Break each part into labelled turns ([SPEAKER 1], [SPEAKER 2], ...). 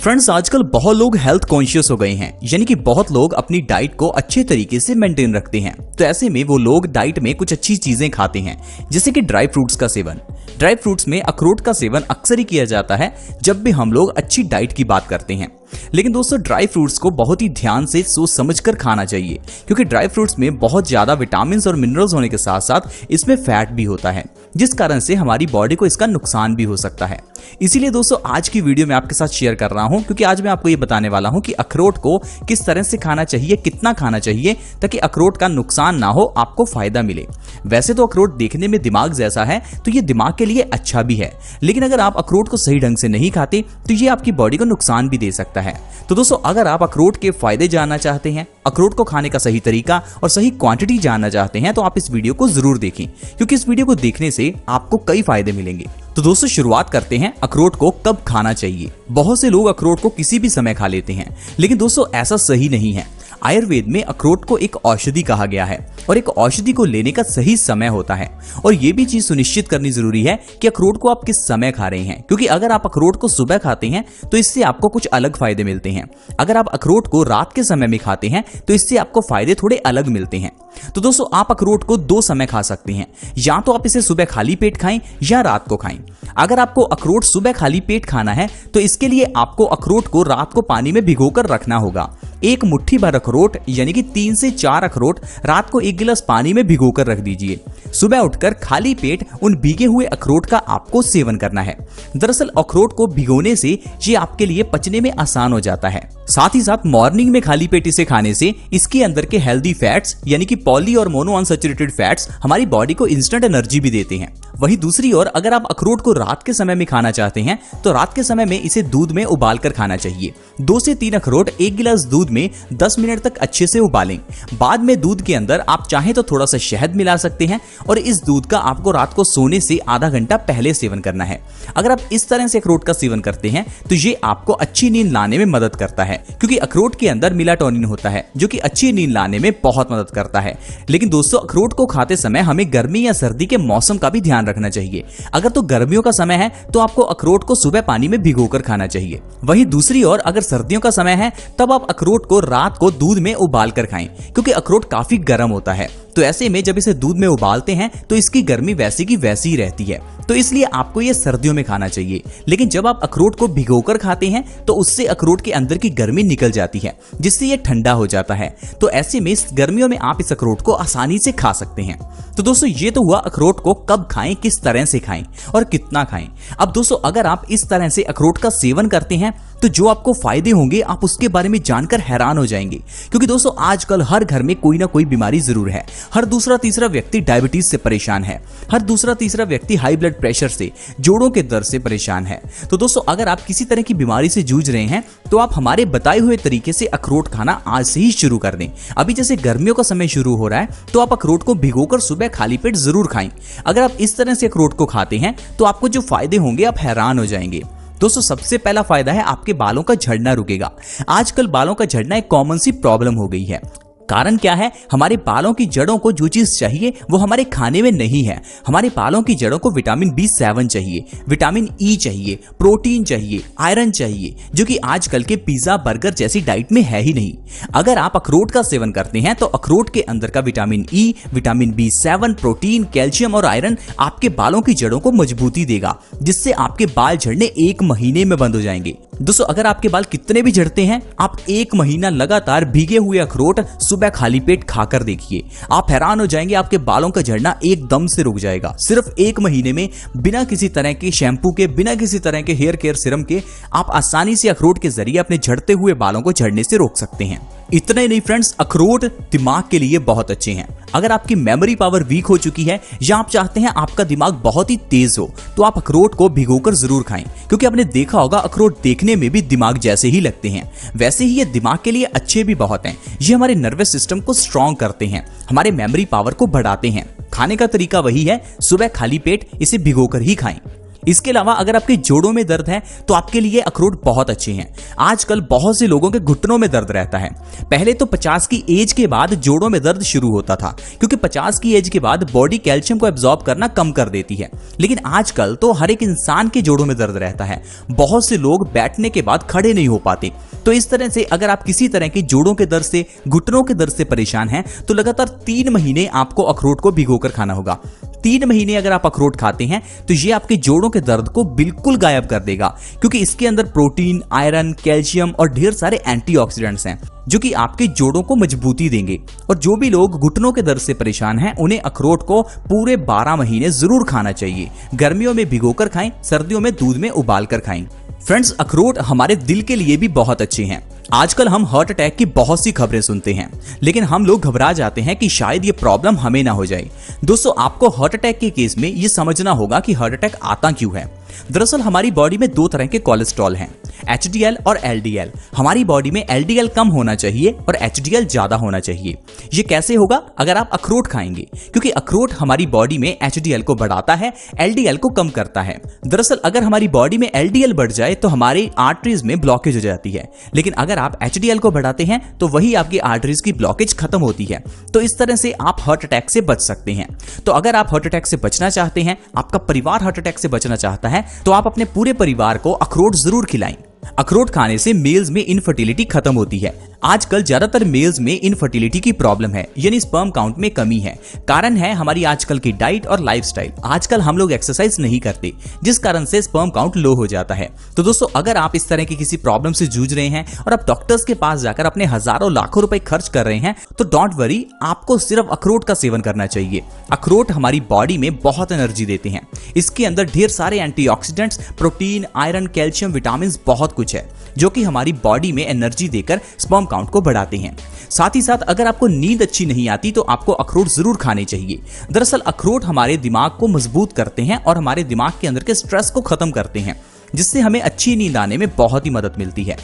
[SPEAKER 1] Friends, आजकल बहुत लोग हेल्थ कॉन्शियस हो गए हैं, यानी कि बहुत लोग अपनी डाइट को अच्छे तरीके से मेंटेन रखते हैं। तो ऐसे में वो लोग डाइट में कुछ अच्छी चीजें खाते हैं, जैसे कि ड्राई फ्रूट्स का सेवन। ड्राई फ्रूट्स में अखरोट का सेवन अक्सर ही किया जाता है जब भी हम लोग अच्छी डाइट की बात करते हैं। लेकिन दोस्तों, ड्राई फ्रूट्स को बहुत ही ध्यान से सोच समझकर खाना चाहिए, क्योंकि ड्राई फ्रूट्स में बहुत ज्यादा विटामिन और मिनरल्स होने के साथ साथ इसमें फैट भी होता है, जिस कारण से हमारी बॉडी को इसका नुकसान भी हो सकता है। इसीलिए दोस्तों, आज की वीडियो में आपके साथ शेयर कर रहा हूं, क्योंकि आज मैं आपको ये बताने वाला हूं कि अखरोट को किस तरह से खाना चाहिए, कितना खाना चाहिए, ताकि अखरोट का नुकसान ना हो, आपको फायदा मिले। वैसे तो अखरोट देखने में दिमाग जैसा है, तो ये दिमाग के लिए अच्छा भी है, लेकिन अगर आप अखरोट को सही ढंग से नहीं खाते तो ये आपकी बॉडी को नुकसान भी दे सकता है। तो दोस्तों, अगर आप अखरोट के फायदे जानना चाहते हैं, अखरोट को खाने का सही तरीका और सही क्वांटिटी जानना चाहते हैं, तो आप इस वीडियो को जरूर देखें, क्योंकि इस वीडियो को देखने से आपको कई फायदे मिलेंगे। तो दोस्तों, शुरुआत करते हैं अखरोट को कब खाना चाहिए। बहुत से लोग अखरोट को किसी भी समय खा लेते हैं, लेकिन दोस्तों ऐसा सही नहीं है। आयुर्वेद में अखरोट को एक औषधि कहा गया है और एक औषधि को लेने का सही समय होता है। और ये भी चीज सुनिश्चित करनी जरूरी है कि अखरोट को आप किस समय खा रहे हैं, क्योंकि अगर आप अखरोट को सुबह खाते हैं तो इससे आपको कुछ अलग फायदे मिलते हैं। अगर आप अखरोट को रात के समय में खाते हैं तो इससे आपको फायदे थोड़े अलग मिलते हैं। तो दोस्तों, आप अखरोट को 2 समय खा सकते हैं, या तो आप इसे सुबह खाली पेट खाएं या रात को खाएं। अगर आपको अखरोट सुबह खाली पेट खाना है तो इसके लिए आपको अखरोट को रात को पानी में भिगोकर रखना होगा। एक मुट्ठी भर अखरोट यानी कि 3 से 4 अखरोट रात को 1 गिलास पानी में भिगोकर रख दीजिए। सुबह उठकर खाली पेट उन भीगे हुए अखरोट का आपको सेवन करना है। दरअसल अखरोट को भिगोने से ये आपके लिए पचने में आसान हो जाता है। साथ ही साथ मॉर्निंग में खाली पेट इसे खाने से इसके अंदर के हेल्दी फैट्स यानी कि पॉली और मोनो अनसैचुरेटेड फैट्स हमारी बॉडी को इंस्टेंट एनर्जी भी देते हैं। वहीं दूसरी ओर अगर आप अखरोट को रात के समय में खाना चाहते हैं तो रात के समय में इसे दूध में उबाल कर खाना चाहिए। 2 से 3 अखरोट 1 गिलास दूध में 10 मिनट तक अच्छे से उबालें। बाद में दूध के अंदर आप चाहें तो थोड़ा सा शहद मिला सकते हैं और इस दूध का आपको रात को सोने से आधा घंटा पहले सेवन करना है। अगर आप इस तरह से अखरोट का सेवन करते हैं तो ये आपको अच्छी नींद लाने में मदद करता है, क्योंकि अखरोट के अंदर मेलाटोनिन होता है जो कि अच्छी नींद लाने में बहुत मदद करता है। लेकिन दोस्तों, अखरोट को खाते समय हमें गर्मी या सर्दी के मौसम का भी ध्यान रखना चाहिए। अगर तो गर्मियों का समय है तो आपको अखरोट को सुबह पानी में भिगोकर खाना चाहिए। वहीं दूसरी ओर अगर सर्दियों का समय है तब आप अखरोट को रात को दूध में उबाल कर खाएं, क्योंकि अखरोट काफी गर्म होता है। तो ऐसे में जब इसे दूध में उबालते हैं तो इसकी गर्मी वैसी की वैसी ही रहती है, तो इसलिए आपको ये सर्दियों में खाना चाहिए। लेकिन जब आप अखरोट को भिगोकर खाते हैं तो उससे अखरोट के अंदर की गर्मी निकल जाती है, जिससे ये ठंडा हो जाता है। तो ऐसे में इस गर्मियों में आप इस अखरोट को आसानी से खा सकते हैं। तो दोस्तों, ये तो हुआ अखरोट को कब खाएं, किस तरह से खाएं और कितना खाएं। अब दोस्तों, अगर आप इस तरह से अखरोट का सेवन करते हैं तो जो आपको फायदे होंगे आप उसके बारे में जानकर हैरान हो जाएंगे, क्योंकि दोस्तों आजकल हर घर में कोई ना कोई बीमारी जरूर है। हर दूसरा तीसरा व्यक्ति डायबिटीज से परेशान है, हर दूसरा तीसरा व्यक्ति हाई ब्लड प्रेशर से, जोड़ों के दर्द से परेशान है। तो दोस्तों, अगर आप किसी तरह की बीमारी से जूझ रहे हैं तो आप हमारे बताए हुए तरीके से अखरोट खाना आज से ही शुरू कर दें। अभी जैसे गर्मियों का समय शुरू हो रहा है तो आप अखरोट को भिगोकर सुबह खाली पेट जरूर खाएं। अगर आप इस तरह से अखरोट को खाते हैं तो आपको जो फायदे होंगे आप हैरान हो जाएंगे। दोस्तों, सबसे पहला फायदा है आपके बालों का झड़ना रुकेगा। आजकल बालों का झड़ना एक कॉमन सी प्रॉब्लम हो गई है। कारण क्या है? हमारे बालों की जड़ों को जो चीज चाहिए वो हमारे खाने में नहीं है। हमारे बालों की जड़ों को विटामिन B7 चाहिए, विटामिन E चाहिए, प्रोटीन चाहिए, आयरन चाहिए, जो कि आजकल के पिज्जा बर्गर जैसी डाइट में है ही नहीं। अगर आप अखरोट का सेवन करते हैं तो अखरोट के अंदर का vitamin E, vitamin B7, protein, calcium और आयरन आपके बालों की जड़ों को मजबूती देगा, जिससे आपके बाल झड़ने 1 महीने में बंद हो जाएंगे। दोस्तों, अगर आपके बाल कितने भी झड़ते हैं, आप 1 महीना लगातार भीगे हुए अखरोट सुबह खाली पेट खाकर देखिए, आप हैरान हो जाएंगे। आपके बालों का झड़ना एकदम से रुक जाएगा। सिर्फ 1 महीने में बिना किसी तरह के शैम्पू के, बिना किसी तरह के हेयर केयर सीरम के आप आसानी से अखरोट के जरिए अपने झड़ते हुए बालों को झड़ने से रोक सकते हैं। इतना ही नहीं फ्रेंड्स, अखरोट दिमाग के लिए बहुत अच्छे हैं। अगर आपकी मेमोरी पावर वीक हो चुकी है या आप चाहते हैं आपका दिमाग बहुत ही तेज हो, तो आप अखरोट को भिगोकर जरूर खाएं, क्योंकि आपने देखा होगा अखरोट देखने में भी दिमाग जैसे ही लगते हैं, वैसे ही ये दिमाग के लिए अच्छे भी बहुत हैं। ये हमारे नर्वस सिस्टम को स्ट्रॉन्ग करते हैं, हमारे मेमोरी पावर को बढ़ाते हैं। खाने का तरीका वही है, सुबह खाली पेट इसे भिगोकर ही खाएं। इसके अलावा अगर आपके जोड़ों में दर्द है तो आपके लिए अखरोट बहुत अच्छे हैं। आजकल बहुत से लोगों के घुटनों में दर्द रहता है। पहले तो 50 की एज के बाद जोड़ों में दर्द शुरू होता था, क्योंकि 50 की एज के बाद बॉडी कैल्शियम को एब्जॉर्ब करना कम कर देती है। लेकिन आजकल तो हर एक इंसान के जोड़ों में दर्द रहता है। बहुत से लोग बैठने के बाद खड़े नहीं हो पाते। तो इस तरह से अगर आप किसी तरह के जोड़ों के दर्द से, घुटनों के दर्द से परेशान हैं तो लगातार 3 महीने आपको अखरोट को भिगोकर खाना होगा। 3 महीने अगर आप अखरोट खाते हैं तो ये आपके जोड़ों के दर्द को बिल्कुल गायब कर देगा, क्योंकि इसके अंदर प्रोटीन, आयरन, कैल्शियम और ढेर सारे एंटीऑक्सीडेंट्स हैं जो कि आपके जोड़ों को मजबूती देंगे। और जो भी लोग घुटनों के दर्द से परेशान हैं उन्हें अखरोट को पूरे 12 महीने जरूर खाना चाहिए। गर्मियों में भिगोकर खाएं, सर्दियों में दूध में उबाल कर खाएं। फ्रेंड्स, अखरोट हमारे दिल के लिए भी बहुत अच्छे हैं। आजकल हम हार्ट अटैक की बहुत सी खबरें सुनते हैं, लेकिन हम लोग घबरा जाते हैं कि शायद ये प्रॉब्लम हमें ना हो जाए। दोस्तों, आपको हार्ट अटैक के केस में ये समझना होगा कि हार्ट अटैक आता क्यों है। दरअसल हमारी बॉडी में 2 तरह के कोलेस्ट्रॉल हैं, HDL और LDL। हमारी बॉडी में LDL कम होना चाहिए और HDL ज्यादा होना चाहिए। ये कैसे होगा? अगर आप अखरोट खाएंगे, क्योंकि अखरोट हमारी बॉडी में HDL को बढ़ाता है, LDL को कम करता है। दरअसल अगर हमारी बॉडी में LDL बढ़ जाए तो हमारी आर्टरीज में ब्लॉकेज हो जाती है, लेकिन अगर आप HDL को बढ़ाते हैं तो वही आपकी आर्टरीज की ब्लॉकेज खत्म होती है। तो इस तरह से आप हार्ट अटैक से बच सकते हैं। तो अगर आप हार्ट अटैक से बचना चाहते हैं, आपका परिवार हार्ट अटैक से बचना चाहता है, तो आप अपने पूरे परिवार को अखरोट जरूर खिलाएं। अखरोट खाने से मेल्स में इनफर्टिलिटी खत्म होती है। आजकल ज्यादातर मेल्स में इनफर्टिलिटी की प्रॉब्लम है, यानी स्पर्म काउंट में कमी है। कारण है हमारी आजकल की डाइट और लाइफस्टाइल। आजकल हम लोग एक्सरसाइज नहीं करते, जिस कारण से स्पर्म काउंट लो हो जाता है। तो दोस्तों, अगर आप इस तरह की किसी प्रॉब्लम से जूझ रहे हैं और आप डॉक्टर्स के पास जाकर अपने हजारों लाखों रुपए खर्च कर रहे हैं, तो डोंट वरी, आपको सिर्फ अखरोट का सेवन करना चाहिए। अखरोट हमारी बॉडी में बहुत एनर्जी देते हैं। इसके अंदर ढेर सारे antioxidants, protein, iron, calcium, vitamin बहुत कुछ है जो कि हमारी बॉडी में एनर्जी देकर स्पर्म काउंट को बढ़ाते हैं। साथ ही साथ अगर आपको नींद अच्छी नहीं आती तो आपको अखरोट जरूर खाने चाहिए। दरअसल अखरोट हमारे दिमाग को मजबूत करते हैं और हमारे दिमाग के अंदर के स्ट्रेस को खत्म करते हैं, जिससे हमें अच्छी नींद आने में बहुत ही मदद मिलती है।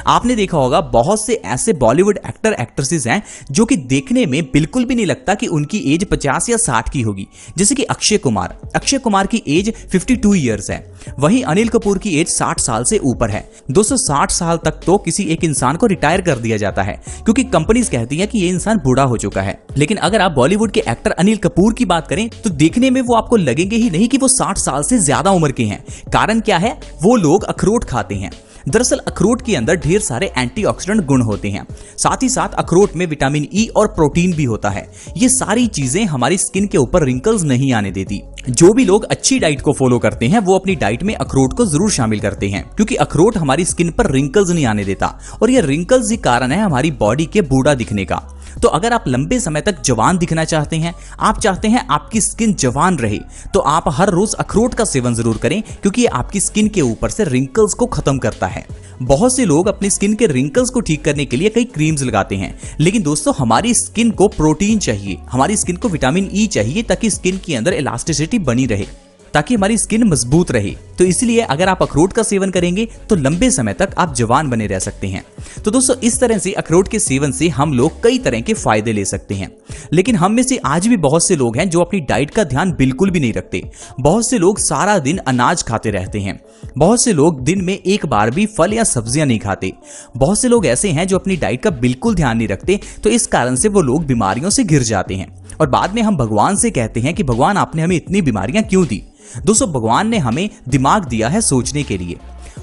[SPEAKER 1] आपने देखा होगा बहुत से ऐसे बॉलीवुड एक्टर एक्ट्रेसेस हैं जो कि देखने में बिल्कुल भी नहीं लगता कि उनकी एज 50 या 60 की होगी। जैसे कि अक्षय कुमार की एज 52 इयर्स है। वहीं अनिल कपूर की एज 60 साल से ऊपर है। 260 साल तक तो किसी एक इंसान को रिटायर कर दिया जाता है, क्योंकि कंपनीज कहती है कि ये इंसान बूढ़ा हो चुका है। लेकिन अगर आप बॉलीवुड के एक्टर अनिल कपूर की बात करें तो देखने में वो आपको लगेंगे ही नहीं कि वो 60 साल से ज्यादा उम्र के हैं। कारण क्या है? वो लोग अखरोट खाते हैं। दरअसल अखरोट के अंदर ढेर सारे एंटीऑक्सीडेंट गुण होते हैं। साथ ही साथ अखरोट में विटामिन ई और प्रोटीन भी होता है। ये सारी चीजें हमारी स्किन के ऊपर रिंकल्स नहीं आने देती। जो भी लोग अच्छी डाइट को फॉलो करते हैं वो अपनी डाइट में अखरोट को जरूर शामिल करते हैं, क्योंकि अखरोट हमारी स्किन पर रिंकल्स नहीं आने देता। और ये रिंकल्स ही कारण है हमारी बॉडी के बूढ़ा दिखने का। तो अगर आप लंबे समय तक जवान दिखना चाहते हैं, आप चाहते हैं आपकी स्किन जवान रहे, तो आप हर रोज अखरोट का सेवन जरूर करें, क्योंकि ये आपकी स्किन के ऊपर से रिंकल्स को खत्म करता है। बहुत से लोग अपनी स्किन के रिंकल्स को ठीक करने के लिए कई क्रीम्स लगाते हैं, लेकिन दोस्तों हमारी स्किन को प्रोटीन चाहिए, हमारी स्किन को विटामिन ई चाहिए, ताकि स्किन के अंदर इलास्टिसिटी बनी रहे, ताकि हमारी स्किन मजबूत रहे। तो इसलिए अगर आप अखरोट का सेवन करेंगे तो लंबे समय तक आप जवान बने रह सकते हैं। तो दोस्तों, इस तरह से अखरोट के सेवन से हम लोग कई तरह के फायदे ले सकते हैं। लेकिन हम में से आज भी बहुत से लोग हैं जो अपनी डाइट का ध्यान बिल्कुल भी नहीं रखते। बहुत से लोग सारा दिन अनाज खाते रहते हैं। बहुत से लोग दिन में एक बार भी फल या सब्जियां नहीं खाते। बहुत से लोग ऐसे हैं जो अपनी डाइट का बिल्कुल ध्यान नहीं रखते, तो इस कारण से वो लोग बीमारियों से घिर जाते हैं। और बाद में हम भगवान से कहते हैं कि भगवान आपने हमें इतनी बीमारियां क्यों दी। दोस्तों, भगवान ने हमें दिमाग दिया है सोचने के लिए,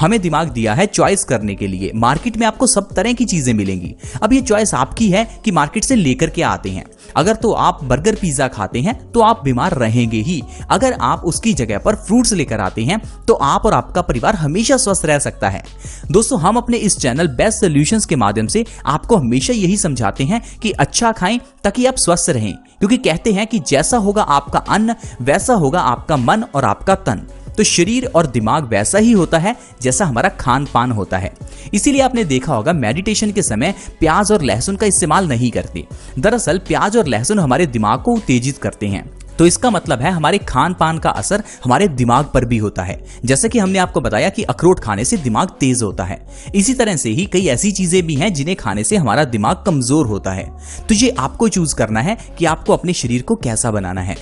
[SPEAKER 1] हमें दिमाग दिया है चॉइस करने के लिए। मार्केट में आपको सब तरह की चीजें मिलेंगी। अब ये चॉइस आपकी है कि मार्केट से लेकर के आते हैं। अगर तो आप बर्गर पिज्जा खाते हैं तो आप बीमार रहेंगे ही। अगर आप उसकी जगह पर फ्रूट्स लेकर आते हैं तो आप और आपका परिवार हमेशा स्वस्थ रह सकता है। दोस्तों, हम अपने इस चैनल बेस्ट सॉल्यूशंस के माध्यम से आपको हमेशा यही समझाते हैं कि अच्छा खाएं ताकि आप स्वस्थ रहें, क्योंकि कहते हैं कि जैसा होगा आपका अन्न वैसा होगा आपका मन और आपका तन। तो शरीर और दिमाग वैसा ही होता है जैसा हमारा खान पान होता है। इसीलिए आपने देखा होगा मेडिटेशन के समय प्याज और लहसुन का इस्तेमाल नहीं करते। दरअसल प्याज और लहसुन हमारे दिमाग को उत्तेजित करते हैं। तो इसका मतलब है हमारे खान पान का असर हमारे दिमाग पर भी होता है। जैसे कि हमने आपको बताया कि अखरोट खाने से दिमाग तेज होता है, इसी तरह से ही कई ऐसी चीजें भी हैं जिन्हें खाने से हमारा दिमाग कमजोर होता है। तो ये आपको चूज करना है कि आपको अपने शरीर को कैसा बनाना है।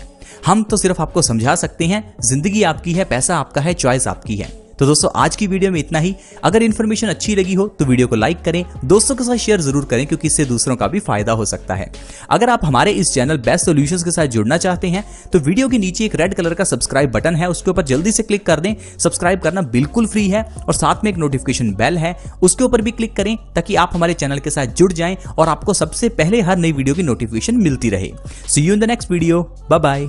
[SPEAKER 1] हम तो सिर्फ आपको समझा सकते हैं, जिंदगी आपकी है, पैसा आपका है, चॉइस आपकी है। तो दोस्तों आज की वीडियो में इतना ही। अगर इन्फॉर्मेशन अच्छी लगी हो तो वीडियो को लाइक करें, दोस्तों के साथ शेयर जरूर करें क्योंकि इससे दूसरों का भी फायदा हो सकता है। अगर आप हमारे इस चैनल बेस्ट सॉल्यूशंस के साथ जुड़ना चाहते हैं तो वीडियो के नीचे एक रेड कलर का सब्सक्राइब बटन है, उसके ऊपर जल्दी से क्लिक कर दें। सब्सक्राइब करना बिल्कुल फ्री है और साथ में एक नोटिफिकेशन बेल है, उसके ऊपर भी क्लिक करें ताकि आप हमारे चैनल के साथ जुड़ जाएं और आपको सबसे पहले हर नई वीडियो की नोटिफिकेशन मिलती रहे। See you in the next video, bye bye.